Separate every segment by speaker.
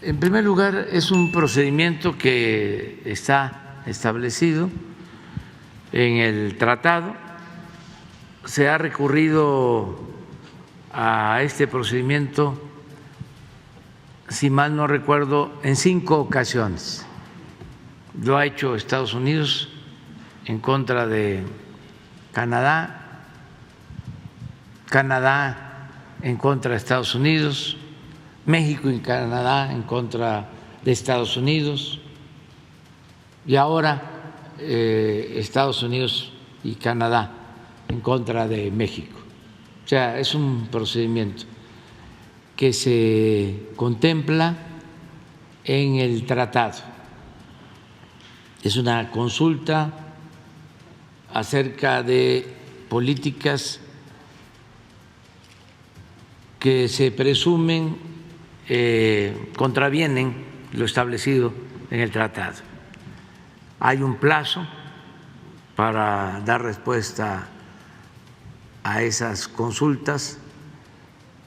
Speaker 1: En primer lugar, es un procedimiento que está establecido en el tratado. Se ha recurrido a este procedimiento, si mal no recuerdo, en 5 ocasiones. Lo ha hecho Estados Unidos en contra de Canadá, Canadá en contra de Estados Unidos, México y Canadá en contra de Estados Unidos y ahora Estados Unidos y Canadá en contra de México. O sea, es un procedimiento que se contempla en el tratado. Es una consulta acerca de políticas que se presumen contravienen lo establecido en el tratado. Hay un plazo para dar respuesta a esas consultas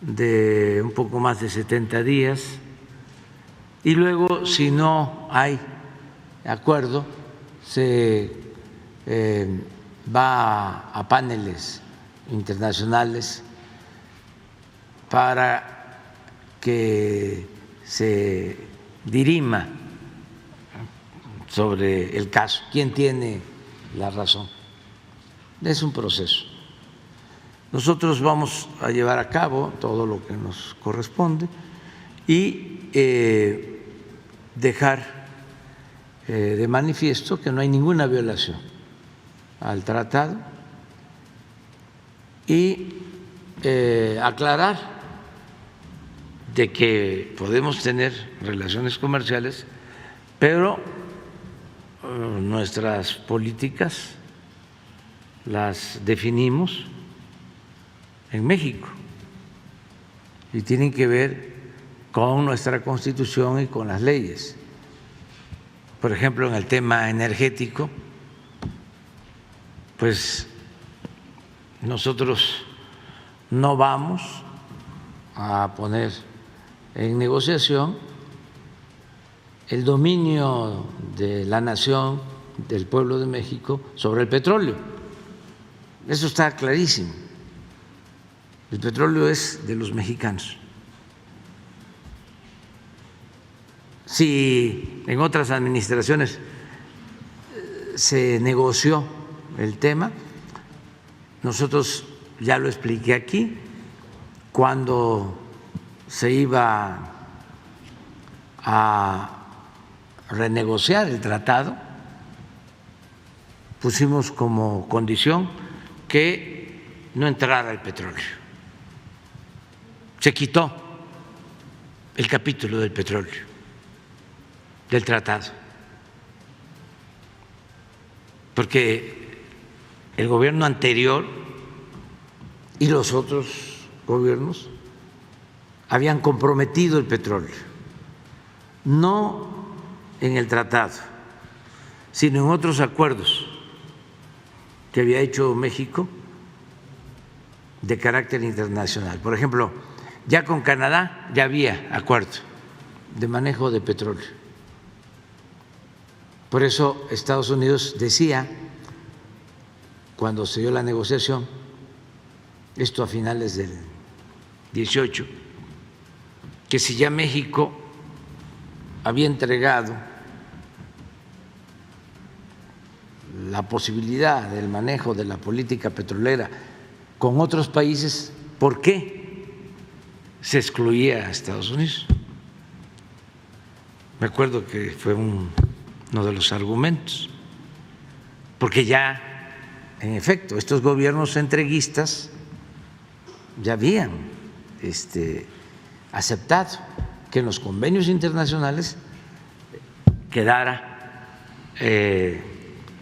Speaker 1: de un poco más de 70 días y luego, si no hay acuerdo, se va a paneles internacionales para que se dirima sobre el caso, quién tiene la razón. Es un proceso. Nosotros vamos a llevar a cabo todo lo que nos corresponde y dejar de manifiesto que no hay ninguna violación al tratado y aclarar de que podemos tener relaciones comerciales, pero nuestras políticas las definimos en México y tienen que ver con nuestra Constitución y con las leyes. Por ejemplo, en el tema energético, pues nosotros no vamos a poner en negociación el dominio de la nación, del pueblo de México sobre el petróleo. Eso está clarísimo. El petróleo es de los mexicanos. Si en otras administraciones se negoció el tema, nosotros ya lo expliqué aquí, cuando se iba a renegociar el tratado, pusimos como condición que no entrara el petróleo. Se quitó el capítulo del petróleo del tratado, porque el gobierno anterior y los otros gobiernos habían comprometido el petróleo, no en el tratado, sino en otros acuerdos que había hecho México de carácter internacional. Por ejemplo, ya con Canadá ya había acuerdo de manejo de petróleo. Por eso Estados Unidos decía, cuando se dio la negociación, esto a finales del 18, que si ya México había entregado la posibilidad del manejo de la política petrolera con otros países, ¿por qué se excluía a Estados Unidos? Me acuerdo que fue uno de los argumentos, porque ya, en efecto, estos gobiernos entreguistas ya habían aceptado que en los convenios internacionales quedara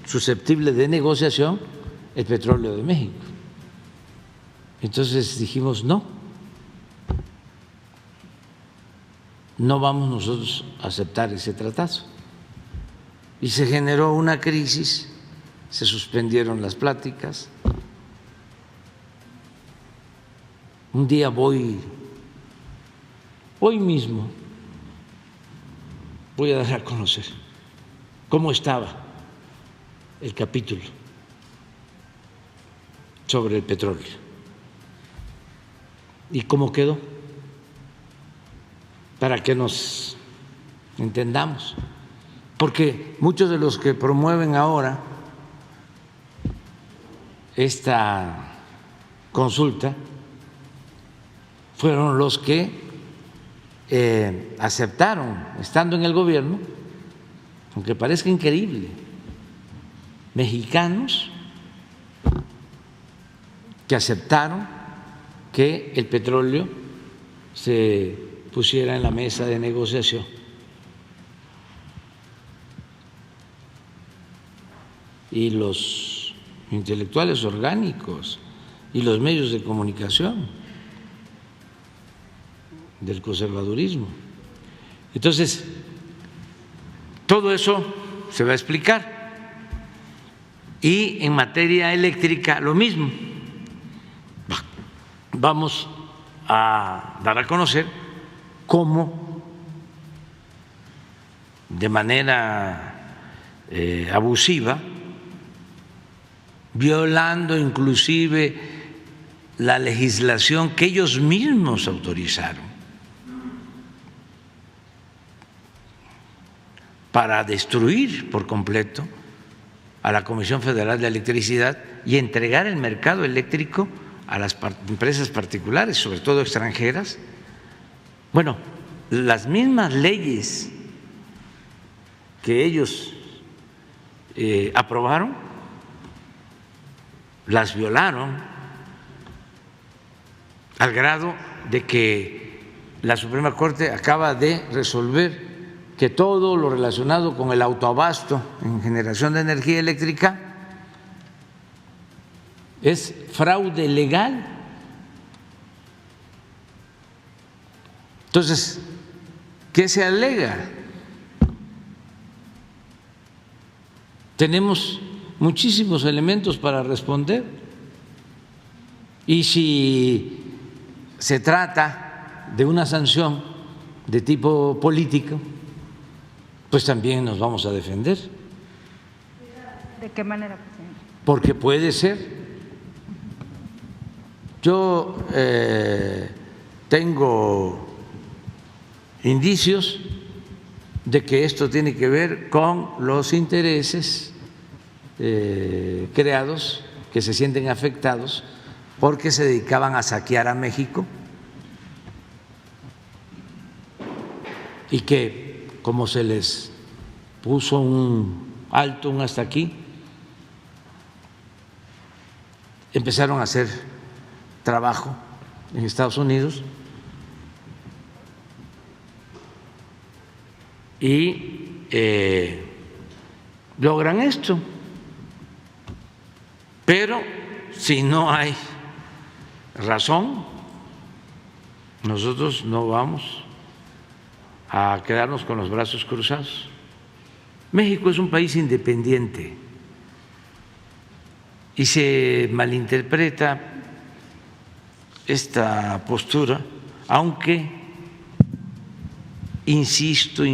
Speaker 1: susceptible de negociación el petróleo de México. Entonces dijimos no vamos nosotros a aceptar ese tratado. Y se generó una crisis, se suspendieron las pláticas. Un día voy, hoy mismo, voy a dar a conocer cómo estaba el capítulo sobre el petróleo y cómo quedó, para que nos entendamos, porque muchos de los que promueven ahora esta consulta fueron los que aceptaron, estando en el gobierno, aunque parezca increíble, mexicanos que aceptaron que el petróleo se pusiera en la mesa de negociación. Y los intelectuales orgánicos y los medios de comunicación del conservadurismo. Entonces, todo eso se va a explicar. Y en materia eléctrica, lo mismo. Vamos a dar a conocer cómo, de manera abusiva, violando inclusive la legislación que ellos mismos autorizaron para destruir por completo a la Comisión Federal de Electricidad y entregar el mercado eléctrico a las empresas particulares, sobre todo extranjeras. Bueno, las mismas leyes que ellos aprobaron, las violaron al grado de que la Suprema Corte acaba de resolver que todo lo relacionado con el autoabasto en generación de energía eléctrica es fraude legal. Entonces, ¿qué se alega? Tenemos muchísimos elementos para responder, y si se trata de una sanción de tipo político, pues también nos vamos a defender.
Speaker 2: ¿De qué manera, presidente?
Speaker 1: Porque puede ser. Yo tengo indicios de que esto tiene que ver con los intereses creados, que se sienten afectados porque se dedicaban a saquear a México, y que, como se les puso un alto, un hasta aquí, empezaron a hacer trabajo en Estados Unidos y logran esto. Pero si no hay razón, nosotros no vamos a quedarnos con los brazos cruzados. México es un país independiente y se malinterpreta esta postura, aunque insisto,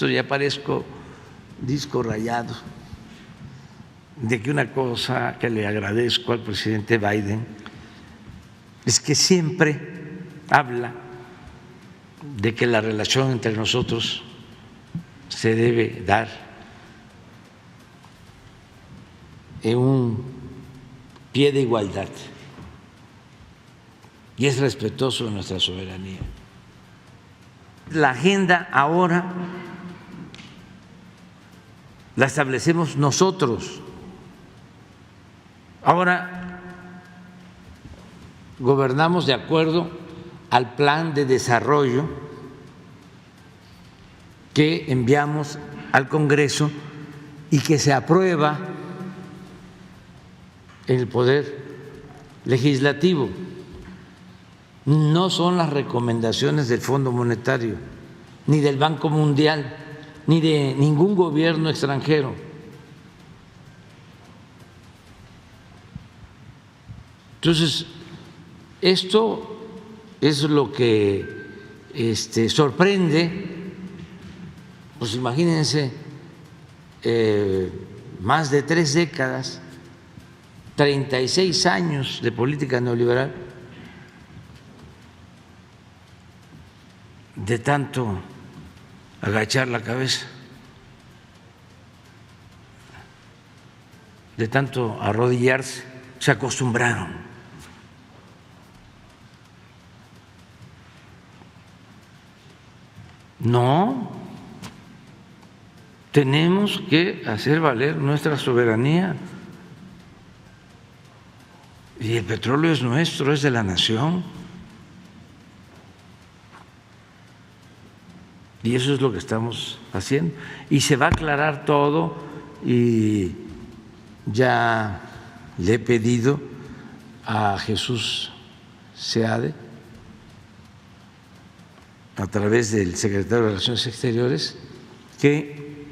Speaker 1: ya parezco disco rayado, de que una cosa que le agradezco al presidente Biden es que siempre habla de que la relación entre nosotros se debe dar en un pie de igualdad y es respetuoso de nuestra soberanía. La agenda ahora la establecemos nosotros. Ahora gobernamos de acuerdo al plan de desarrollo que enviamos al Congreso y que se aprueba en el Poder Legislativo. No son las recomendaciones del Fondo Monetario, ni del Banco Mundial, ni de ningún gobierno extranjero. Entonces, esto es lo que sorprende Pues imagínense, más de 3 décadas, 36 años de política neoliberal, de tanto agachar la cabeza, de tanto arrodillarse, se acostumbraron. No, tenemos que hacer valer nuestra soberanía. Y el petróleo es nuestro, es de la nación. Y eso es lo que estamos haciendo. Y se va a aclarar todo y ya le he pedido a Jesús Seade, a través del secretario de Relaciones Exteriores, que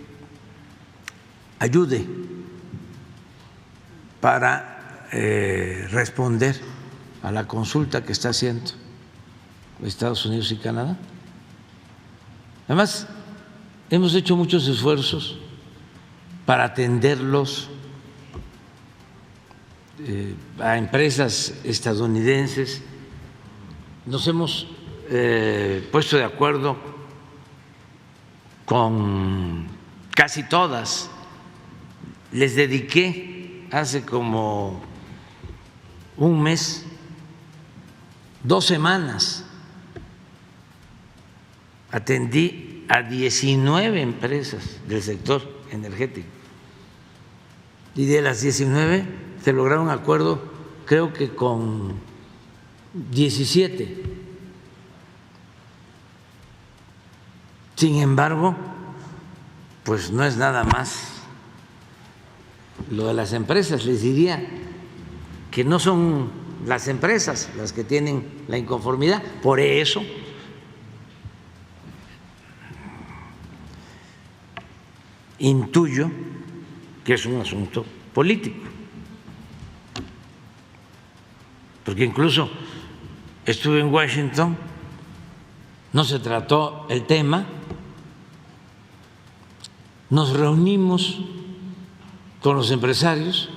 Speaker 1: ayude para responder a la consulta que está haciendo Estados Unidos y Canadá. Además, hemos hecho muchos esfuerzos para atenderlos a empresas estadounidenses. Nos hemos puesto de acuerdo con casi todas. Les dediqué hace como un mes, 2 semanas, atendí a 19 empresas del sector energético y de las 19 se lograron acuerdo, creo que con 17. Sin embargo, pues no es nada más lo de las empresas. Les diría que no son las empresas las que tienen la inconformidad, por eso intuyo que es un asunto político, porque incluso estuve en Washington, no se trató el tema, nos reunimos con los empresarios,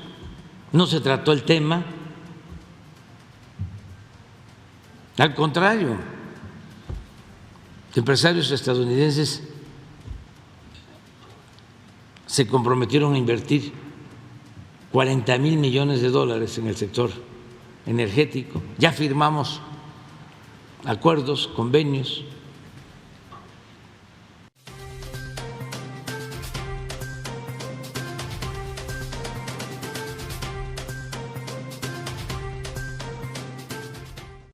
Speaker 1: no se trató el tema, al contrario, empresarios estadounidenses se comprometieron a invertir $40,000 millones en el sector energético. Ya firmamos acuerdos, convenios